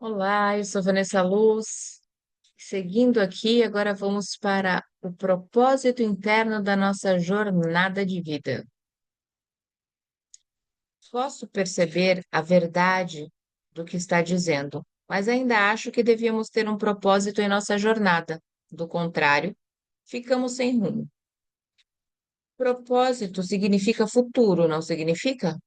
Olá, eu sou Vanessa Luz. Seguindo aqui, agora vamos para o propósito interno da nossa jornada de vida. Posso perceber a verdade do que está dizendo, mas ainda acho que devíamos ter um propósito em nossa jornada. Do contrário, ficamos sem rumo. Propósito significa futuro, não significa?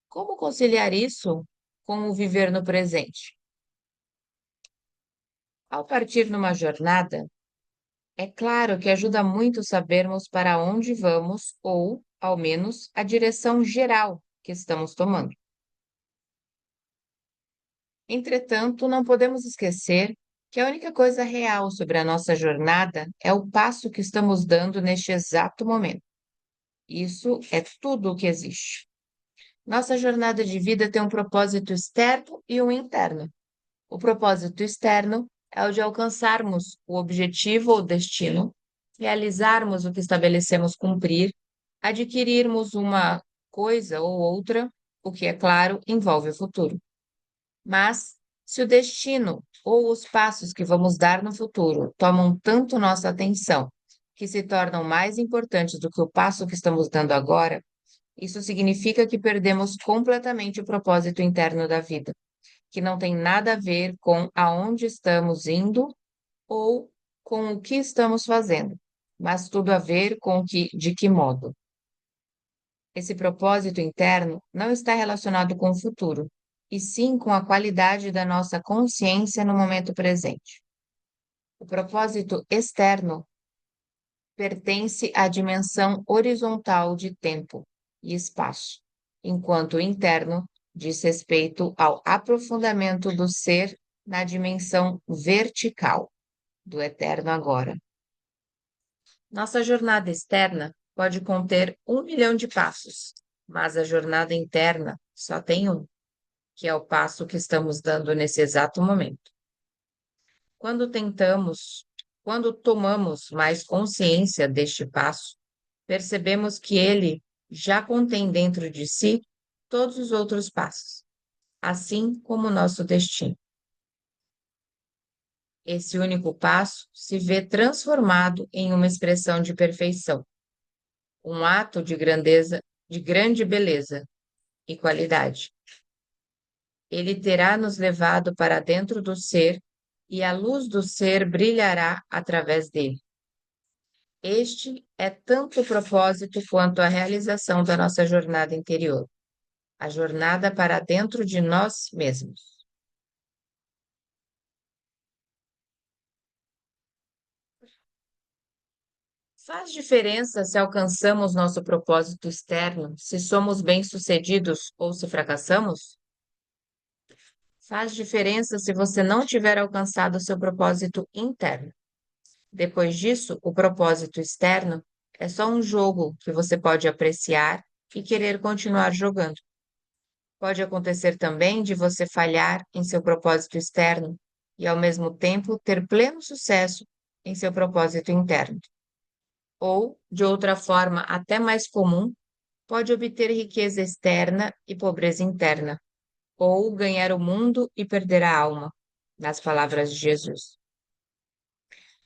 Como conciliar isso com o viver no presente? Ao partir numa jornada, é claro que ajuda muito sabermos para onde vamos ou, ao menos, a direção geral que estamos tomando. Entretanto, não podemos esquecer que a única coisa real sobre a nossa jornada é o passo que estamos dando neste exato momento. Isso é tudo o que existe. Nossa jornada de vida tem um propósito externo e um interno. O propósito externo é o de alcançarmos o objetivo ou destino, realizarmos o que estabelecemos cumprir, adquirirmos uma coisa ou outra, o que, é claro, envolve o futuro. Mas, se o destino ou os passos que vamos dar no futuro tomam tanto nossa atenção que se tornam mais importantes do que o passo que estamos dando agora, isso significa que perdemos completamente o propósito interno da vida, que não tem nada a ver com aonde estamos indo ou com o que estamos fazendo, mas tudo a ver com de que modo. Esse propósito interno não está relacionado com o futuro, e sim com a qualidade da nossa consciência no momento presente. O propósito externo pertence à dimensão horizontal de tempo e espaço, enquanto o interno diz respeito ao aprofundamento do ser na dimensão vertical do eterno agora. Nossa jornada externa pode conter 1 milhão de passos, mas a jornada interna só tem um, que é o passo que estamos dando nesse exato momento. Quando tentamos, quando tomamos mais consciência deste passo, percebemos que ele já contém dentro de si todos os outros passos, assim como o nosso destino. Esse único passo se vê transformado em uma expressão de perfeição, um ato de grandeza, de grande beleza e qualidade. Ele terá nos levado para dentro do ser e a luz do ser brilhará através dele. Este é tanto o propósito quanto a realização da nossa jornada interior, a jornada para dentro de nós mesmos. Faz diferença se alcançamos nosso propósito externo, se somos bem-sucedidos ou se fracassamos? Faz diferença se você não tiver alcançado seu propósito interno. Depois disso, o propósito externo é só um jogo que você pode apreciar e querer continuar jogando. Pode acontecer também de você falhar em seu propósito externo e, ao mesmo tempo, ter pleno sucesso em seu propósito interno. Ou, de outra forma até mais comum, pode obter riqueza externa e pobreza interna, ou ganhar o mundo e perder a alma, nas palavras de Jesus.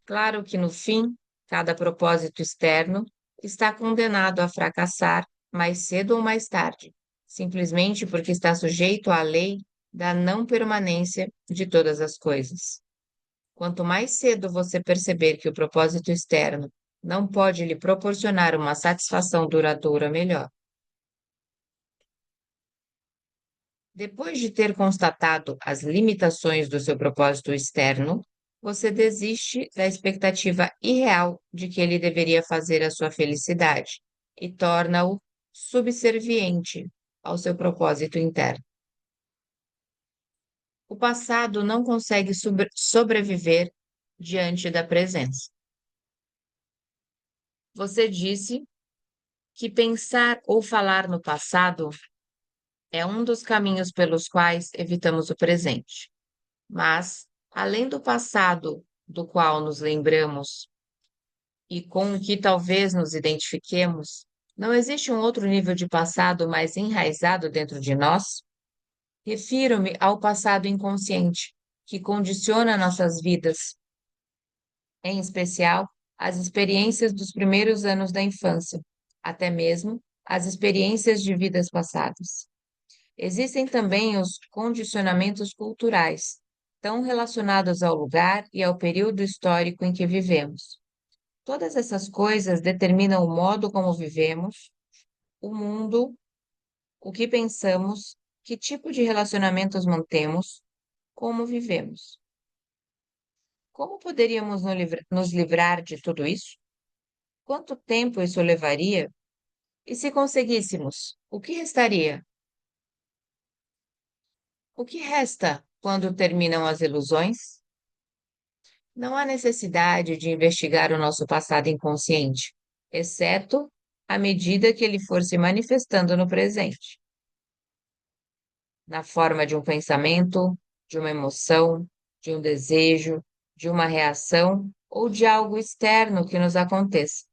Claro que, no fim, cada propósito externo está condenado a fracassar mais cedo ou mais tarde, simplesmente porque está sujeito à lei da não permanência de todas as coisas. Quanto mais cedo você perceber que o propósito externo não pode lhe proporcionar uma satisfação duradoura melhor. Depois de ter constatado as limitações do seu propósito externo, você desiste da expectativa irreal de que ele deveria fazer a sua felicidade e torna-o subserviente ao seu propósito interno. O passado não consegue sobreviver diante da presença. Você disse que pensar ou falar no passado é um dos caminhos pelos quais evitamos o presente. Mas, além do passado do qual nos lembramos e com o que talvez nos identifiquemos, não existe um outro nível de passado mais enraizado dentro de nós? Refiro-me ao passado inconsciente, que condiciona nossas vidas, em especial as experiências dos primeiros anos da infância, até mesmo as experiências de vidas passadas. Existem também os condicionamentos culturais, tão relacionados ao lugar e ao período histórico em que vivemos. Todas essas coisas determinam o modo como vivemos, o mundo, o que pensamos, que tipo de relacionamentos mantemos, como vivemos. Como poderíamos nos livrar de tudo isso? Quanto tempo isso levaria? E se conseguíssemos, o que restaria? O que resta quando terminam as ilusões? Não há necessidade de investigar o nosso passado inconsciente, exceto à medida que ele for se manifestando no presente, na forma de um pensamento, de uma emoção, de um desejo, de uma reação ou de algo externo que nos aconteça.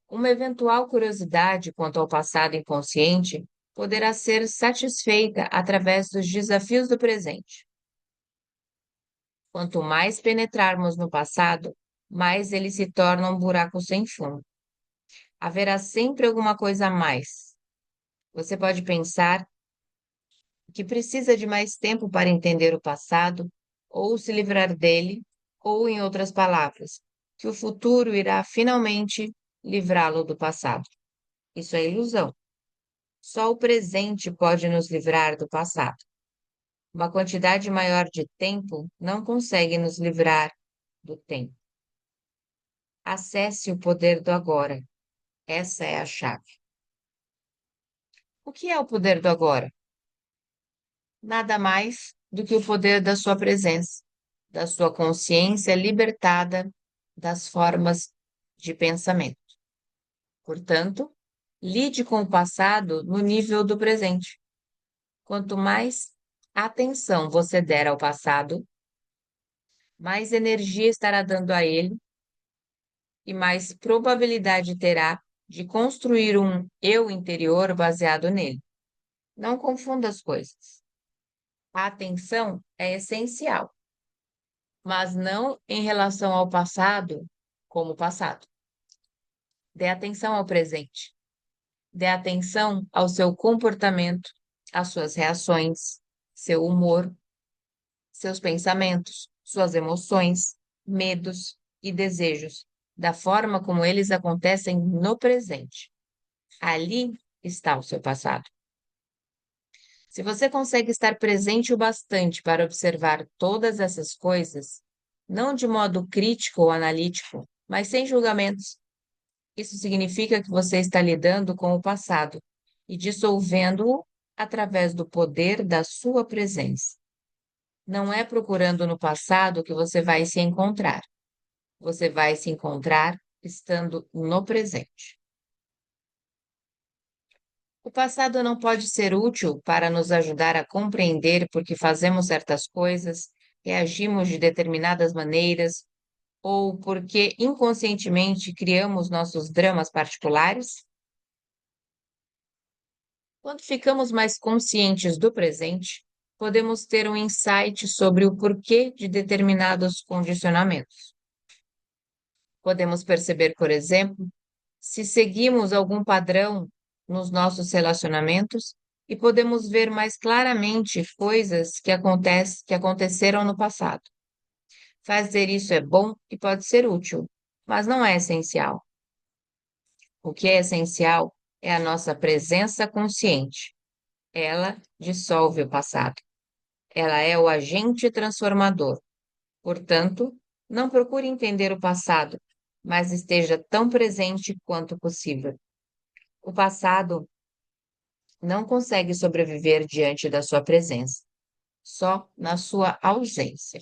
Uma eventual curiosidade quanto ao passado inconsciente poderá ser satisfeita através dos desafios do presente. Quanto mais penetrarmos no passado, mais ele se torna um buraco sem fundo. Haverá sempre alguma coisa a mais. Você pode pensar que precisa de mais tempo para entender o passado, ou se livrar dele, ou, em outras palavras, que o futuro irá finalmente livrá-lo do passado. Isso é ilusão. Só o presente pode nos livrar do passado. Uma quantidade maior de tempo não consegue nos livrar do tempo. Acesse o poder do agora. Essa é a chave. O que é o poder do agora? Nada mais do que o poder da sua presença, da sua consciência libertada das formas de pensamento. Portanto, lide com o passado no nível do presente. Quanto mais atenção você der ao passado, mais energia estará dando a ele e mais probabilidade terá de construir um eu interior baseado nele. Não confunda as coisas. A atenção é essencial, mas não em relação ao passado como passado. Dê atenção ao presente. Dê atenção ao seu comportamento, às suas reações, seu humor, seus pensamentos, suas emoções, medos e desejos, da forma como eles acontecem no presente. Ali está o seu passado. Se você consegue estar presente o bastante para observar todas essas coisas, não de modo crítico ou analítico, mas sem julgamentos, isso significa que você está lidando com o passado e dissolvendo-o através do poder da sua presença. Não é procurando no passado que você vai se encontrar. Você vai se encontrar estando no presente. O passado não pode ser útil para nos ajudar a compreender por que fazemos certas coisas, reagimos de determinadas maneiras ou porque inconscientemente criamos nossos dramas particulares. Quando ficamos mais conscientes do presente, podemos ter um insight sobre o porquê de determinados condicionamentos. Podemos perceber, por exemplo, se seguimos algum padrão nos nossos relacionamentos e podemos ver mais claramente coisas que aconteceram no passado. Fazer isso é bom e pode ser útil, mas não é essencial. O que é essencial é a nossa presença consciente. Ela dissolve o passado. Ela é o agente transformador. Portanto, não procure entender o passado, mas esteja tão presente quanto possível. O passado não consegue sobreviver diante da sua presença, só na sua ausência.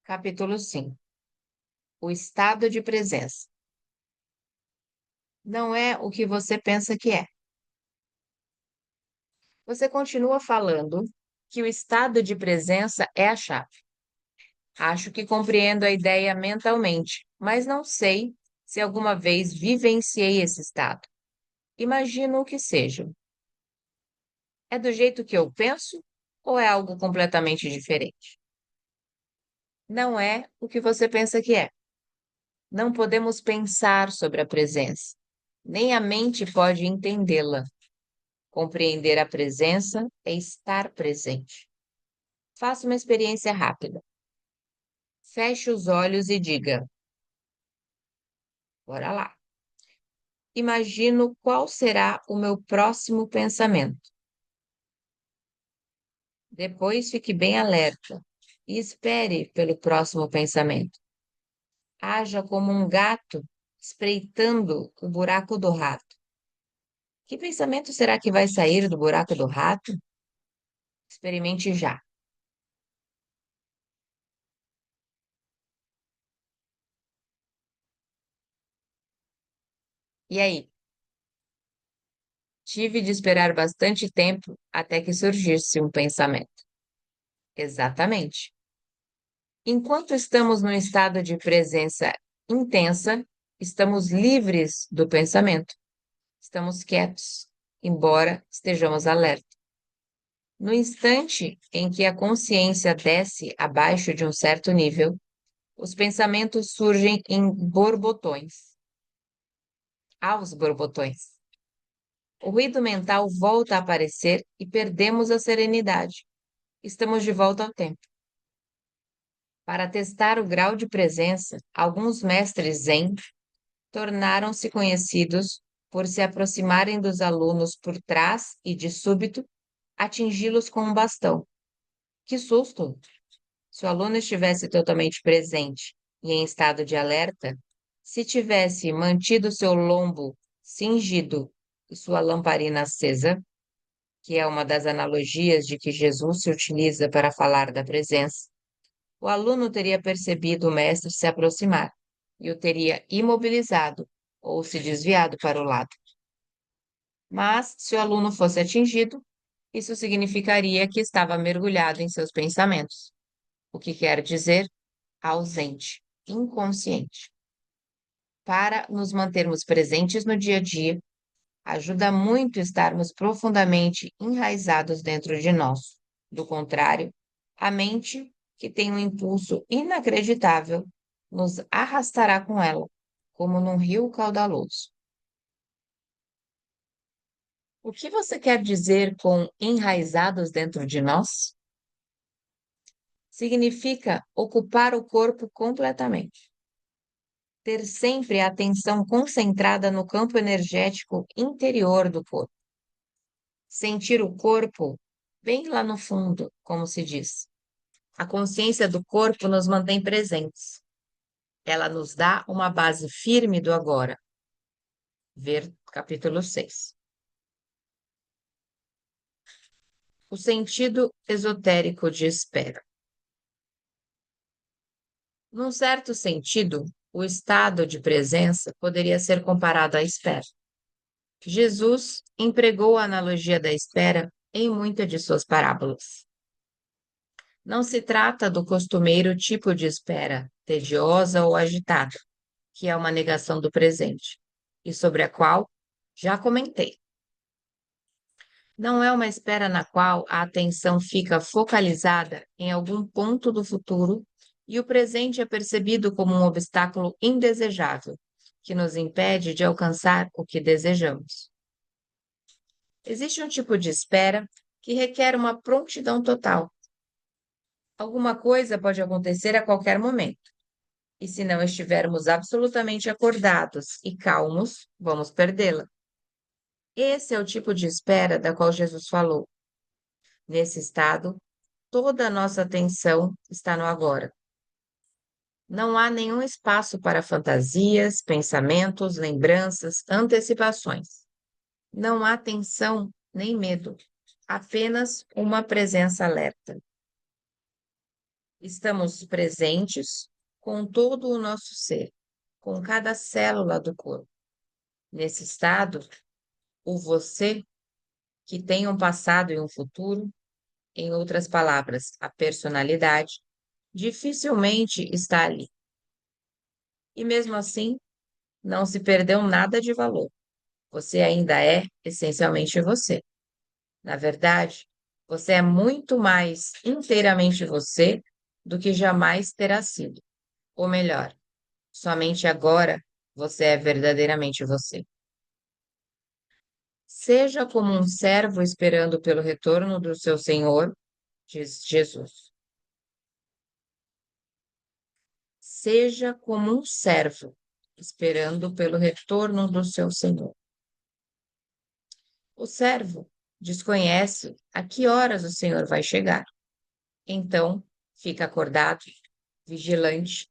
Capítulo 5. O estado de presença. Não é o que você pensa que é. Você continua falando que o estado de presença é a chave. Acho que compreendo a ideia mentalmente, mas não sei Se alguma vez vivenciei esse estado, imagino o que seja. É do jeito que eu penso ou é algo completamente diferente? Não é o que você pensa que é. Não podemos pensar sobre a presença, nem a mente pode entendê-la. Compreender a presença é estar presente. Faça uma experiência rápida. Feche os olhos e diga: bora lá. Imagino qual será o meu próximo pensamento. Depois fique bem alerta e espere pelo próximo pensamento. Haja como um gato espreitando o buraco do rato. Que pensamento será que vai sair do buraco do rato? Experimente já. E aí? Tive de esperar bastante tempo até que surgisse um pensamento. Exatamente. Enquanto estamos num estado de presença intensa, estamos livres do pensamento. Estamos quietos, embora estejamos alerta. No instante em que a consciência desce abaixo de um certo nível, os pensamentos surgem em borbotões, aos borbotões. O ruído mental volta a aparecer e perdemos a serenidade. Estamos de volta ao tempo. Para testar o grau de presença, alguns mestres Zen tornaram-se conhecidos por se aproximarem dos alunos por trás e, de súbito, atingi-los com um bastão. Que susto! Se o aluno estivesse totalmente presente e em estado de alerta, se tivesse mantido seu lombo cingido e sua lamparina acesa, que é uma das analogias de que Jesus se utiliza para falar da presença, o aluno teria percebido o mestre se aproximar e o teria imobilizado ou se desviado para o lado. Mas, se o aluno fosse atingido, isso significaria que estava mergulhado em seus pensamentos, o que quer dizer ausente, inconsciente. Para nos mantermos presentes no dia a dia, ajuda muito estarmos profundamente enraizados dentro de nós. Do contrário, a mente, que tem um impulso inacreditável, nos arrastará com ela, como num rio caudaloso. O que você quer dizer com enraizados dentro de nós? Significa ocupar o corpo completamente. Ter sempre a atenção concentrada no campo energético interior do corpo. Sentir o corpo bem lá no fundo, como se diz. A consciência do corpo nos mantém presentes. Ela nos dá uma base firme do agora. Ver capítulo 6. O sentido esotérico de espera. Num certo sentido, o estado de presença poderia ser comparado à espera. Jesus empregou a analogia da espera em muitas de suas parábolas. Não se trata do costumeiro tipo de espera, tediosa ou agitada, que é uma negação do presente, e sobre a qual já comentei. Não é uma espera na qual a atenção fica focalizada em algum ponto do futuro e o presente é percebido como um obstáculo indesejável, que nos impede de alcançar o que desejamos. Existe um tipo de espera que requer uma prontidão total. Alguma coisa pode acontecer a qualquer momento, e se não estivermos absolutamente acordados e calmos, vamos perdê-la. Esse é o tipo de espera da qual Jesus falou. Nesse estado, toda a nossa atenção está no agora. Não há nenhum espaço para fantasias, pensamentos, lembranças, antecipações. Não há tensão nem medo, apenas uma presença alerta. Estamos presentes com todo o nosso ser, com cada célula do corpo. Nesse estado, o você, que tem um passado e um futuro, em outras palavras, a personalidade, dificilmente está ali. E mesmo assim, Não se perdeu nada de valor. Você ainda é essencialmente você. Na verdade, você é muito mais inteiramente você do que jamais terá sido. Ou melhor, somente agora você é verdadeiramente você. Seja como um servo esperando pelo retorno do seu Senhor, diz Jesus. Seja como um servo esperando pelo retorno do seu Senhor. O servo desconhece a que horas o Senhor vai chegar. Então, fica acordado, vigilante,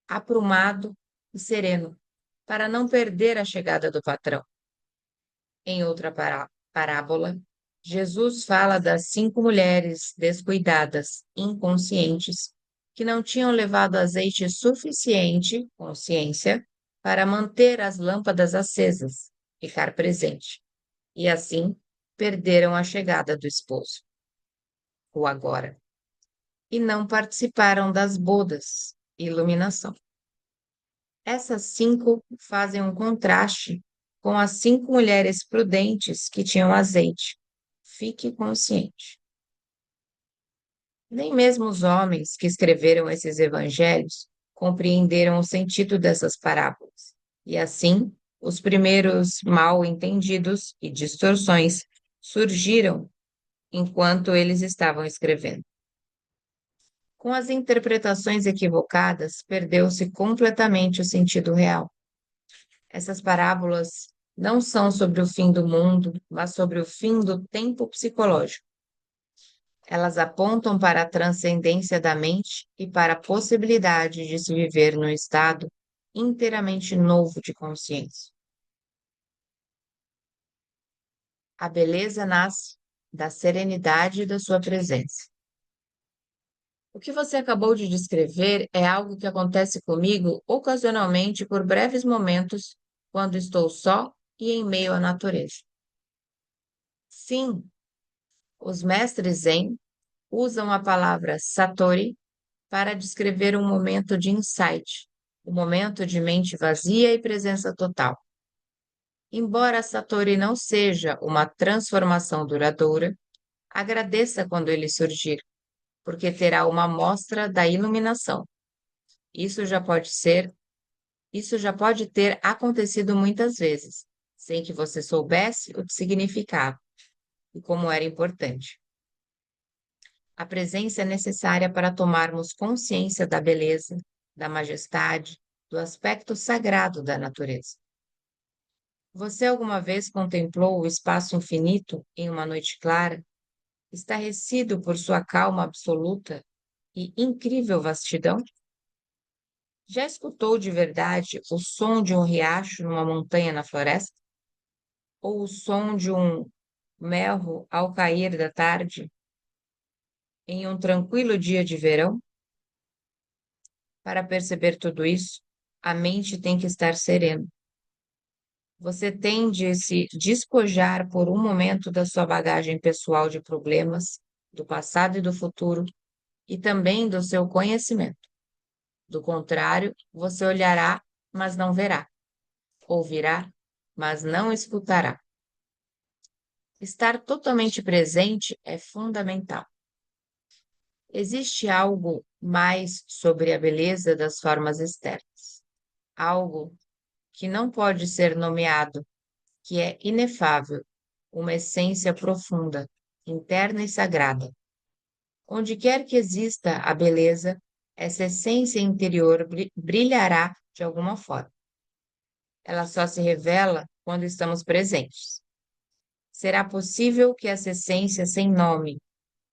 aprumado e sereno, para não perder a chegada do patrão. Em outra parábola, Jesus fala das 5 mulheres descuidadas, inconscientes, que não tinham levado azeite suficiente, consciência, para manter as lâmpadas acesas, ficar presente, e assim perderam a chegada do esposo, o agora, e não participaram das bodas, iluminação. Essas 5 fazem um contraste com as 5 mulheres prudentes que tinham azeite. Fique consciente. Nem mesmo os homens que escreveram esses evangelhos compreenderam o sentido dessas parábolas. E assim, os primeiros mal entendidos e distorções surgiram enquanto eles estavam escrevendo. Com as interpretações equivocadas, perdeu-se completamente o sentido real. Essas parábolas não são sobre o fim do mundo, mas sobre o fim do tempo psicológico. Elas apontam para a transcendência da mente e para a possibilidade de se viver num estado inteiramente novo de consciência. A beleza nasce da serenidade da sua presença. O que você acabou de descrever é algo que acontece comigo ocasionalmente por breves momentos, quando estou só e em meio à natureza. Sim, os mestres Zen usam a palavra Satori para descrever um momento de insight, um momento de mente vazia e presença total. Embora Satori não seja uma transformação duradoura, agradeça quando ele surgir, porque terá uma amostra da iluminação. Isso já pode ser, isso já pode ter acontecido muitas vezes, sem que você soubesse o que significava e como era importante. A presença é necessária para tomarmos consciência da beleza, da majestade, do aspecto sagrado da natureza. Você alguma vez contemplou o espaço infinito em uma noite clara, estarrecido por sua calma absoluta e incrível vastidão? Já escutou de verdade o som de um riacho numa montanha na floresta? Ou o som de um melro ao cair da tarde em um tranquilo dia de verão? Para perceber tudo isso, a mente tem que estar serena. Você tem de se despojar por um momento da sua bagagem pessoal de problemas, do passado e do futuro, e também do seu conhecimento. Do contrário, você olhará, mas não verá. Ouvirá, mas não escutará. Estar totalmente presente é fundamental. Existe algo mais sobre a beleza das formas externas. Algo que não pode ser nomeado, que é inefável, uma essência profunda, interna e sagrada. Onde quer que exista a beleza, essa essência interior brilhará de alguma forma. Ela só se revela quando estamos presentes. Será possível que essa essência sem nome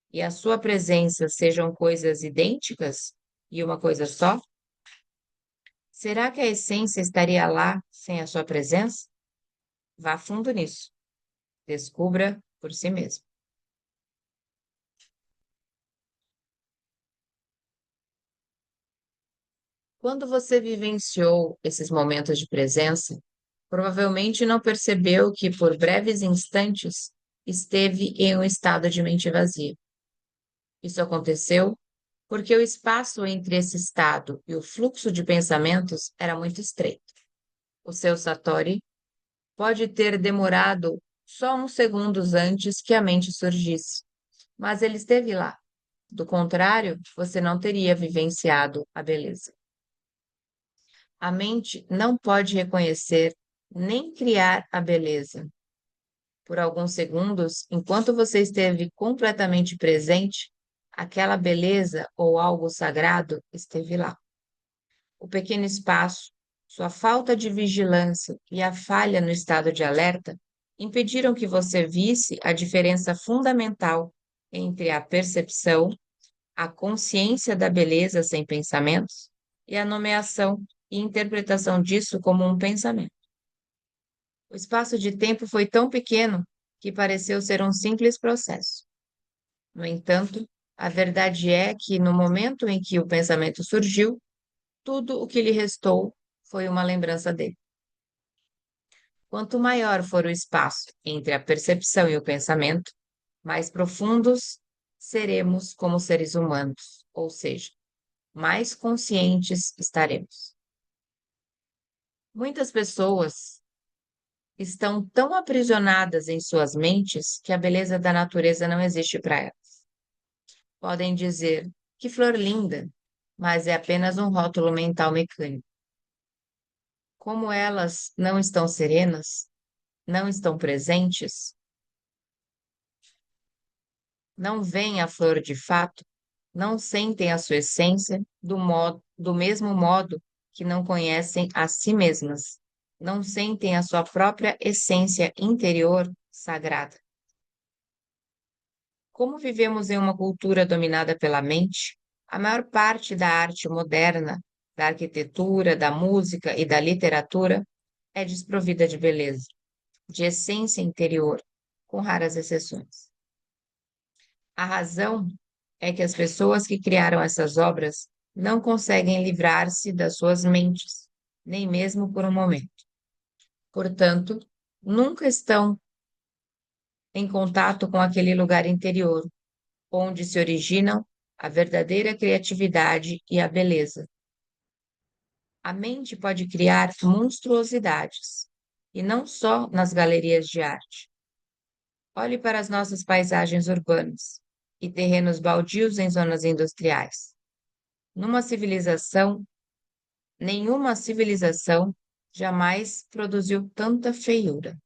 e a sua presença sejam coisas idênticas e uma coisa só? Será que a essência estaria lá sem a sua presença? Vá fundo nisso. Descubra por si mesmo. Quando você vivenciou esses momentos de presença, provavelmente não percebeu que por breves instantes esteve em um estado de mente vazia. Isso aconteceu porque o espaço entre esse estado e o fluxo de pensamentos era muito estreito. O seu Satori pode ter demorado só uns segundos antes que a mente surgisse, mas ele esteve lá. Do contrário, você não teria vivenciado a beleza. A mente não pode reconhecer nem criar a beleza. Por alguns segundos, enquanto você esteve completamente presente, aquela beleza ou algo sagrado esteve lá. O pequeno espaço, sua falta de vigilância e a falha no estado de alerta impediram que você visse a diferença fundamental entre a percepção, a consciência da beleza sem pensamentos e a nomeação e interpretação disso como um pensamento. O espaço de tempo foi tão pequeno que pareceu ser um simples processo. No entanto, a verdade é que no momento em que o pensamento surgiu, tudo o que lhe restou foi uma lembrança dele. Quanto maior for o espaço entre a percepção e o pensamento, mais profundos seremos como seres humanos, ou seja, mais conscientes estaremos. Muitas pessoas estão tão aprisionadas em suas mentes que a beleza da natureza não existe para elas. Podem dizer que flor linda, mas é apenas um rótulo mental mecânico. Como elas não estão serenas, não estão presentes, não veem a flor de fato, não sentem a sua essência do mesmo modo que não conhecem a si mesmas, não sentem a sua própria essência interior sagrada. Como vivemos em uma cultura dominada pela mente, a maior parte da arte moderna, da arquitetura, da música e da literatura é desprovida de beleza, de essência interior, com raras exceções. A razão é que as pessoas que criaram essas obras não conseguem livrar-se das suas mentes, nem mesmo por um momento. Portanto, nunca estão em contato com aquele lugar interior, onde se originam a verdadeira criatividade e a beleza. A mente pode criar monstruosidades, e não só nas galerias de arte. Olhe para as nossas paisagens urbanas e terrenos baldios em zonas industriais. Numa civilização, nenhuma civilização jamais produziu tanta feiura.